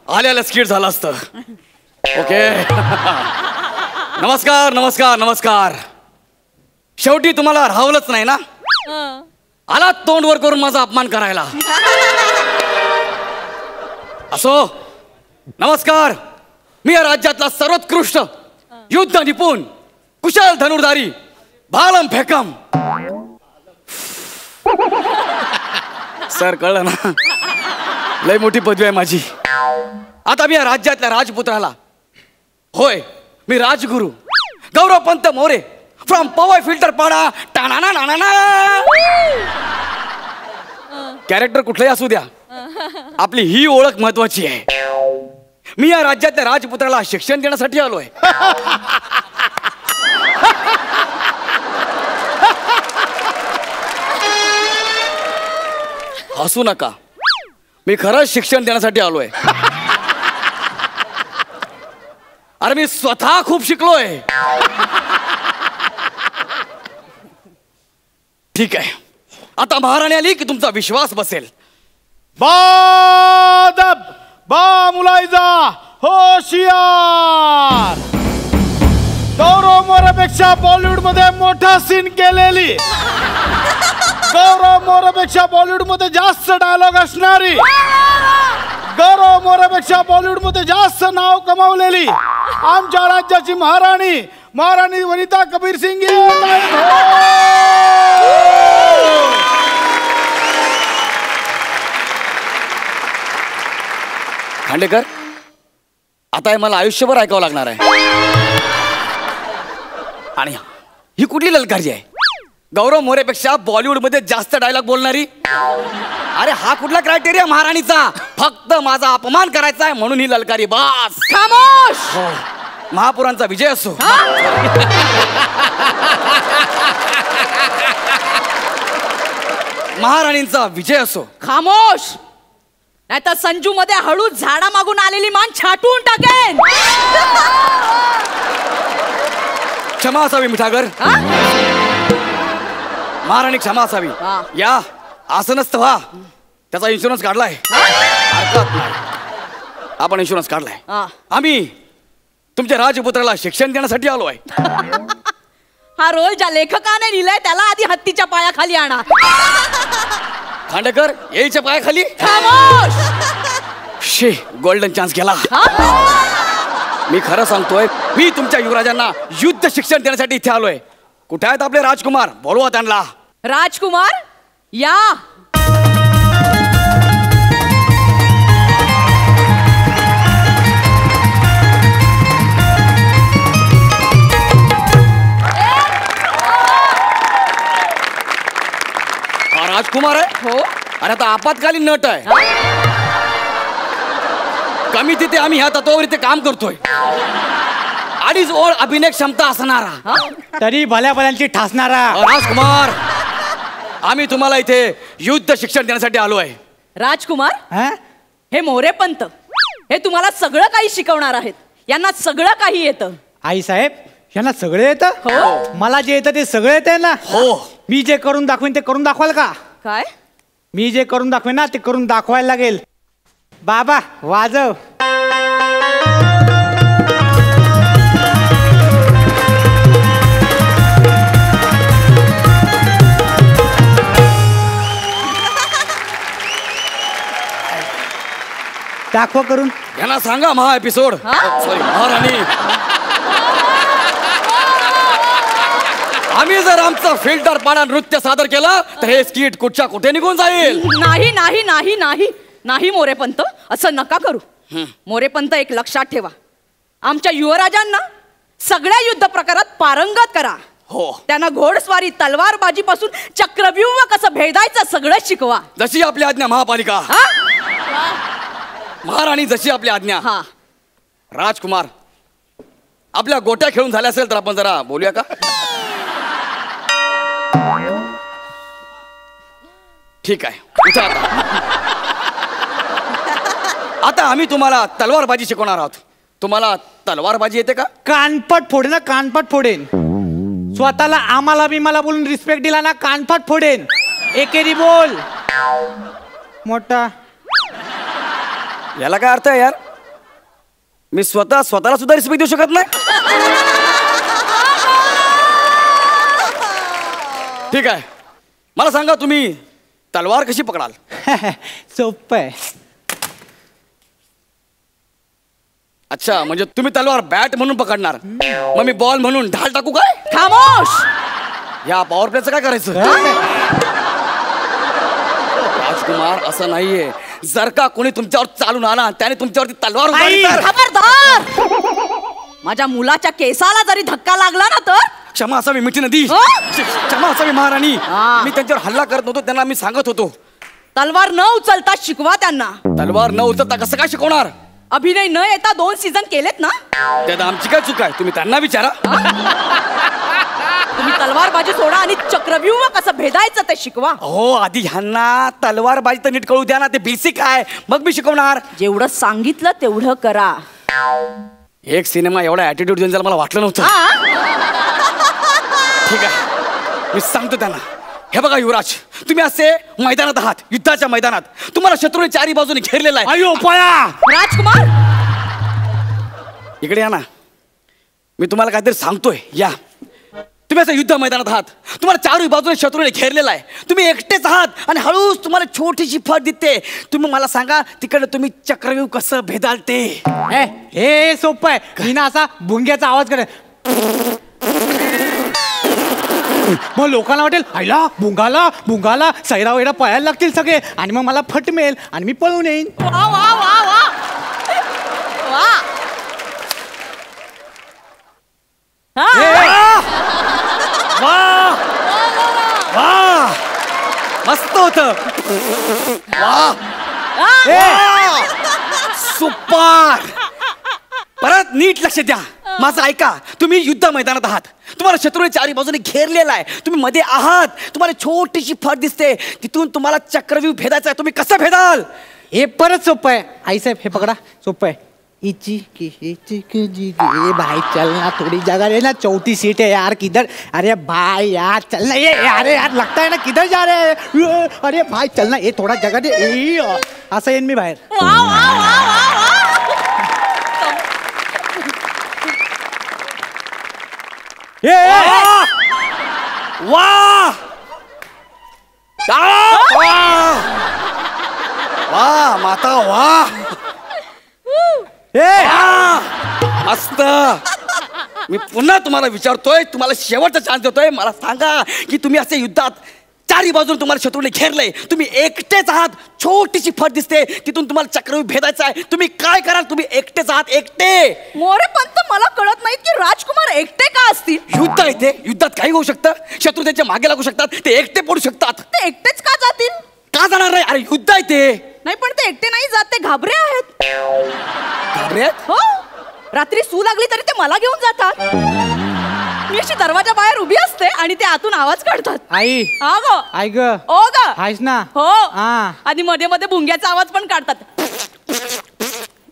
आल्याला skit झालं असतं. Okay. नमस्कार नमस्कार नमस्कार. शेवटी तुम्हाला राहवलंच नाही ना. आला तोंड वर करून माझा अपमान करायला. असो. नमस्कार. मी या राज्यातला सर्वोत्कृष्ट युद्ध निपुण कुशल धनुर्धारी भालम फेकम. सर कळलं ना. लय मोठी पदवी आहे माझी. आता मी या राज्यातल्या राजपुत्राला, होय मी राजगुरु गौरवपंत मोरे फ्रॉम पवई फिल्टर पाडा टाणा नाना. कॅरेक्टर कुठलंही असू द्या, आपली ही ओळख महत्वाची आहे. मी या राज्यातल्या राजपुत्राला शिक्षण देण्यासाठी आलोय. हसू नका. मी खरंच शिक्षण देण्यासाठी आलोय. अरे मी स्वतः खूप शिकलोय. ठीक आहे. आता महाराणी आली की तुमचा विश्वास बसेल. बादब बा मुलायजा होशियार. गौरव मोरेपेक्षा बॉलिवूड मध्ये मोठा सीन केलेली, गौरव मोरेपेक्षा बॉलिवूड मध्ये जास्त डायलॉग असणारी, गौरव मोरेपेक्षा बॉलिवूड मध्ये जास्त नाव कमावलेली आमच्या राज्याची महाराणी महाराणी वनिता कबीर सिंग. खांडेकर, आता हे मला आयुष्यभर ऐकावं लागणार आहे. आणि ही कुठली ललकारी आहे? गौरव मोरेपेक्षा बॉलिवूड मध्ये जास्त डायलॉग बोलणारी. अरे हा कुठला क्रायटेरिया महाराणीचा? फक्त माझा अपमान करायचा आहे म्हणून ही ललकारी. बस खामोश. महापुरांचा विजय असो. महाराणींचा विजय असो. खामोश. नाहीतर संजू मध्ये हळू झाडा मागून आलेली मान छाटून टाकेन. क्षमा असावी मिठागर. महाराणी क्षमा असावी. या आसनस्थ व्हा. त्याचा इन्शुरन्स काढलाय. हरकत नाही. आपण इन्शुरन्स काढलाय. आम्ही तुमच्या राजपुत्राला शिक्षण देण्यासाठी आलो आहे. हा रोल ज्या लेखकाने लिहिलाय त्याला आधी हत्तीच्या पायाखाली आणा. खांडेकर येईच्या पायाखाली. खामोश. शे गोल्डन चान्स गेला. मी खरं सांगतोय, मी तुमच्या युवराजांना युद्ध शिक्षण देण्यासाठी इथे आलोय. कुठे आहेत आपले राजकुमार? बोलवा त्यांना. राजकुमार या. हा राजकुमार आहे. हो. अरे आता आपत्कालीन नट आहे. कमी तिथे आम्ही ह्या तत्वावर इथे काम करतोय. अडीच ओळ अभिनय क्षमता असणारा, तरी भल्या भल्यांची ठासणारा राजकुमार. आम्ही तुम्हाला इथे युद्ध शिक्षण देण्यासाठी आलो आहे. राजकुमार, हे मोरेपंत हे तुम्हाला सगळं काही शिकवणार आहेत. यांना सगळं काही येतं. आई साहेब, यांना सगळे येतं? हो. मला जे येतं ते सगळे येतं ना. हो. मी जे करून दाखवेन ते करून दाखवाल का? काय? मी जे करून दाखवेन ना ते करून दाखवायला लागेल. बाबा वाजव. दाखवा करून. यांना सांगा महा एपिसोड. सॉरी महाराणी. आम्ही जर आमचं फिल्टर पाडा नृत्य सादर केलं तर हे स्किट कुठच्या कुठे निघून जाईल. नाही नाही नाही नाही नाही मोरेपंत, असं नका करू. मोरेपंत एक लक्षात ठेवा, आमच्या युवराजांना सगळ्या युद्ध प्रकारात पारंगत करा. हो. त्यांना घोडस्वारी तलवारबाजी पासून चक्रव्यूह कसं भेदायचं सगळं शिकवा. जशी आपली आज्ञा महापालिका. महाराणी जशी आपली आज्ञा. राजकुमार, आपल्या गोट्या खेळून झाल्या असेल तर आपण जरा बोलूया का? ठीक आहे. उठा आता आम्ही तुम्हाला तलवारबाजी शिकवणार आहोत. तुम्हाला तलवारबाजी येते का? कानपट फोडेन ना, कानपट फोडेन. स्वतःला आम्हाला बिमाला बोलून रिस्पेक्ट दिला ना, कानपट फोडेन. एकेरी बोल मोठा. याला काय अर्थ आहे यार? मी स्वतःला सुद्धा रिस्पेक्ट देऊ शकत नाही. ठीक आहे, मला सांगा तुम्ही तलवार कशी पकडाल? सोपं आहे. अच्छा, म्हणजे तुम्ही तलवार बॅट म्हणून पकडणार, मग मी बॉल म्हणून ढाल टाकू काय? खामोश. या पॉवर प्लेचं काय करायचं? राजकुमार, असं नाहीये. जर का कोणी तुमच्यावर चालून आला त्याने तुमच्यावरती तलवार उचलली तर? खबरदार. माझ्या मुलाच्या केसाला जरी धक्का लागला ना तर? क्षमा असावी मिठी नदी, हो? क्षमा असावी महाराणी. मी त्यांच्यावर हल्ला करत नव्हतो, त्यांना मी सांगत होतो तलवार न उचलता शिकवा त्यांना. तलवार न उचलता कसं काय शिकवणार? अभिनय न येता 2 सीझन केलेत ना. त्यात आमची काय चूक आहे? तुम्ही त्यांना विचारा. तुम्ही तलवारबाजी सोडा आणि चक्रव्यूह कसं भेदायचं ते शिकवा. हो, आधी ह्यांना तलवारबाजी तर नीट कळू द्या ना, ते बेसिक आहे, मग मी शिकवणार. जेवढं सांगितलं तेवढं करा. एक सिनेमा एवढा ऍटिट्यूड देऊन मला वाटलं नव्हतं. ठीक आहे, मी सांगतो त्यांना. हे बघा युवराज, तुम्ही असे मैदानात आहात, युद्धाच्या मैदानात. तुम्हाला शत्रूने चारी बाजूने घेरलेला आहे. अयो पळा. राजकुमार, इकडे या ना, मी तुम्हाला काहीतरी सांगतोय. या, तुम्ही असं युद्ध मैदानात आहात, तुम्हाला चारही बाजूने शत्रूने घेरलेला आहे, तुम्ही एकटेच आहात आणि हळूच तुम्हाला छोटीशी फट दिसते. तुम्ही मला सांगा तिकडे तुम्ही चक्रव्यूह कसं भेदाल ते? हे सोपं आहे. मी ना असा भुंग्याचा आवाज करेन, मग लोकांना वाटेल आईला भुंगाला भुंगाला सैरा वैरा पळायला लागतील सगळे आणि मग मला फट मिळेल आणि मी पळून येईन. वा वा वा वा वा. मस्त होत. सुपर. परत नीट लक्ष द्या, माझं ऐका. तुम्ही युद्ध मैदानात आहात, तुम्हाला शत्रूने चारी बाजूने घेरलेला आहे, तुम्ही मध्ये आहात, तुम्हाला छोटीशी फट दिसते, तिथून तुम्हाला चक्रव्यूह भेदायचा आहे. तुम्ही कसं भेदाल? हे परत सोपं आहे. आईसाहेब हे पकडा, सोपं आहे. इची की जी ए भाई चलना, थोड़ी जगह लेना, 34 सीट है यार, किधर? अरे भाई यार चलना. ये अरे यार लगता है ना किधर जा रहे हैं? अरे भाई चलना, ये थोड़ा जगह दे. असं येईन मी बाहेर. वा वा वा वा वा. वा वा माता वा. मस्त. मी पुन्हा तुम्हाला विचारतोय, तुम्हाला शेवटचा चान्स देतोय. मला सांगा की तुम्ही असे युद्धात चारी बाजून तुम्हाला शत्रूने घेरलंय, तुम्ही एकटेच आहात, छोटीशी फट दिसते, तिथून तुम्हाला चक्रव्यूह भेदायचा आहे, तुम्ही काय कराल? तुम्ही एकटेच आहात, एकटे. मोरे पंत, मला कळत नाही की राजकुमार एकटे का असतील? युद्ध आहे ते, युद्धात काही होऊ शकतं. शत्रू त्यांच्या मागे लागू शकतात, ते एकटे पडू शकतात. ते एकटेच का जातील? का जाणार नाही? अरे युद्ध आहे ते. नाही पण ते एकटे नाही जात, ते घाबरे आहेत. घाबरे आहेत? हो, रात्री सू लागली तरी ते मला घेऊन जातात. मी अशी दरवाजा बाहेर उभी असते आणि ते आतून आवाज काढतात. आई हा ग, आई ग, ओ ग, आहेस ना? हो. हा. आणि मध्ये मध्ये भुंग्याचा आवाज पण काढतात.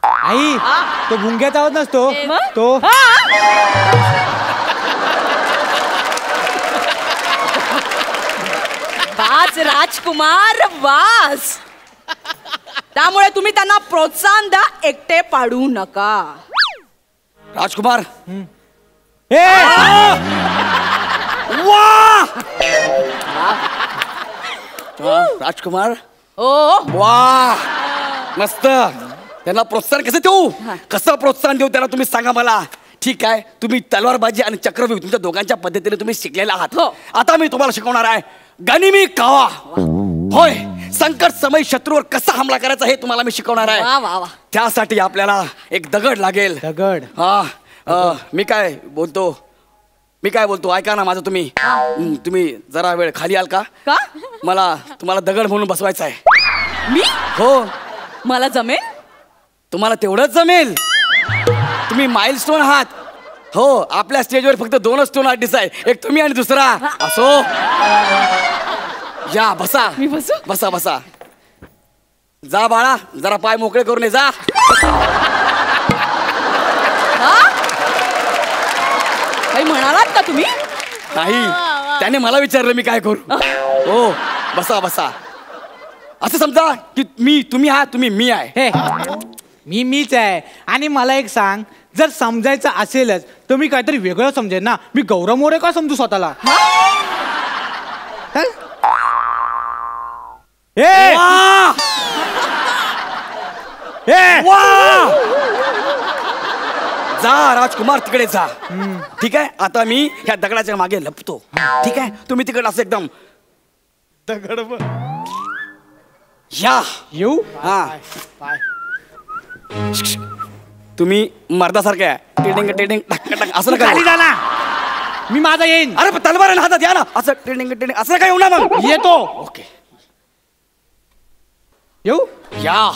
आई तो भुंग्याचा आवाज नसतो मग? तो. वाच राजकुमार वाच. त्यामुळे तुम्ही त्यांना प्रोत्साहन द्या, एकटे पाडू नका. राजकुमार. राजकुमार. ओ वा मस्त. त्यांना प्रोत्साहन कसं देऊ? कसं प्रोत्साहन देऊ त्यांना तुम्ही सांगा मला. ठीक आहे, तुम्ही तलवारबाजी आणि चक्रव्यूह तुमच्या दोघांच्या पद्धतीने तुम्ही शिकलेला आहात. हो. आता मी तुम्हाला शिकवणार आहे गनिमी कावा. होय, संकट समय शत्रूवर कसा हमला करायचा हे तुम्हाला मी शिकवणार वा आहे. वा वा. त्यासाठी आपल्याला एक दगड लागेल. दगड. हा, मी काय बोलतो ऐका ना माझं. तुम्ही जरा वेळ खाली आल का? का? मला तुम्हाला दगड म्हणून बसवायचं आहे. मी? हो, मला जमेल. तुम्हाला तेवढंच जमेल. तुम्ही माइलस्टोन आहात. हो, आपल्या स्टेजवर फक्त 2 स्टोन आर्टिस्ट आहेत, एक तुम्ही आणि दुसरा. असो, या बसा. मी बसू? बसा बसा. जा बाळा, जरा पाय मोकळे करून ये जा. काही म्हणालात का तुम्ही? नाही, त्याने मला विचारलं मी काय करू. हो, बसा बसा. असं समजा की तुम्ही आहात, तुम्ही मी आहे. हे मीच आहे. आणि मला एक सांग, जर समजायचं असेलच तर मी काहीतरी वेगळं समजेन ना. मी गौरव मोरे का समजू स्वतःला? चल. ए! वा! ए! वा! जा राजकुमार तिकडे जा. ठीक आहे, आता मी ह्या दगडाच्या मागे लपतो. ठीक आहे, तुम्ही तिकडे असं एकदम दगड या. येऊ? हा, तुम्ही मर्दासारखे आहे. टेडिंग टेडिंग टक टक असं नका. खाली जा ना, मी माझा येईन. अरे पण तलवार आहे ना हातात, या ना. असं टेडिंग टेडिंग असं काय येऊ ना मग. येतो. ओके, येऊ? या.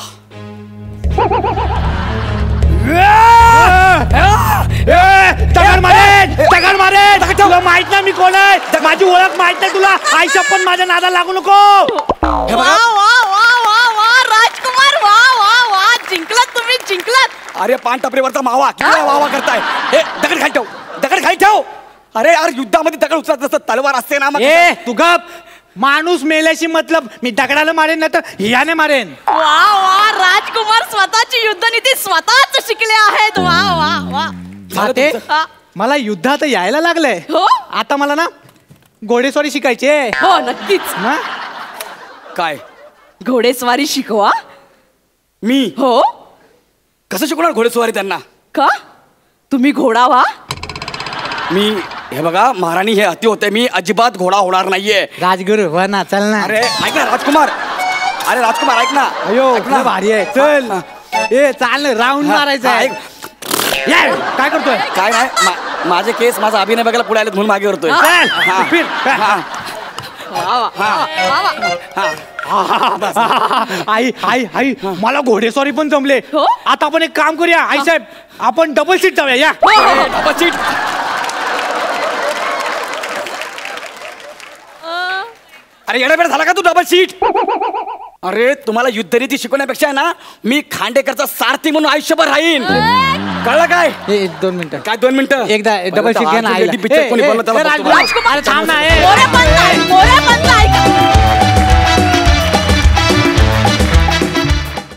दगड मारेन, दगड मारेन. तुला माहित ना मी कोण आहे? माझी ओळख माहित नाही तुला? आईच्या पण माझ्या नादाला लागू नको. हे वा बघा. वा वा वा वा राजकुमार, वा वा वा, जिंकलात तुम्ही, जिंकलात. अरे पान टपरीवरचा मावा किती वावा करताय. हे दगड खाली ठेव, दगड खाली ठेव. अरे यार, युद्धामध्ये दगड उचलत असतं, तलवार असते ना. मग ए तू गप. माणूस मेल्याशी मतलब. मी दगडाला मारेन ना तर हियाने मारेन. वा वा राजकुमार स्वतःची युद्धनीती स्वतःच शिकले आहेत. वा वा वा. झालं ते तुमचं? हा. मला युद्धात यायला लागलंय. हो? आता मला ना घोडेस्वारी शिकायची आहे. हो नक्कीच. ना? काय घोडेस्वारी शिकवा. मी हो कसं शिकवणार घोडेस्वारी त्यांना? का? तुम्ही घोडा व्हा. मी हे बघा महाराणी, हे अति होते. मी अजिबात घोडा होणार नाहीये. राजगुरू हो ना, चल ना. अरे ऐक ना राजकुमार, अरे राजकुमार ऐक ना. अयो ऐक ना. लय भारी आहे. चल. ए चाल, राऊंड मारायचा हा, आहे. ऐक. काय करतोय? काय नाही, माझे केस माझा अभिनय बघायला पुढे आलेत म्हणून मागे वरतोय. चल, हा. फिर. हा. वा वा वा वा. हा. आई आई आई मला घोडेस्वारी पण जमले. हो? आता आपण एक काम करूया आई साहेब, आपण डबल सीट जाऊया. या हो, हो, हो. बाबा, सीट. अरे येडाबेडा झाला का तू? Double seat. अरे तुम्हाला युद्धनीती शिकवण्यापेक्षा ना मी खांडेकरचा सारथी म्हणून आयुष्यभर राहीन. कळलं काय? ए, 2 मिनिटं. काय 2 मिनिटं? एकदा डबल सीट घ्या ना आईला. पिक्चर कोणी बोललं त्याला बघतो. राजकुमार, अरे थांब ना. मोरे पंत, मोरे पंत ऐका.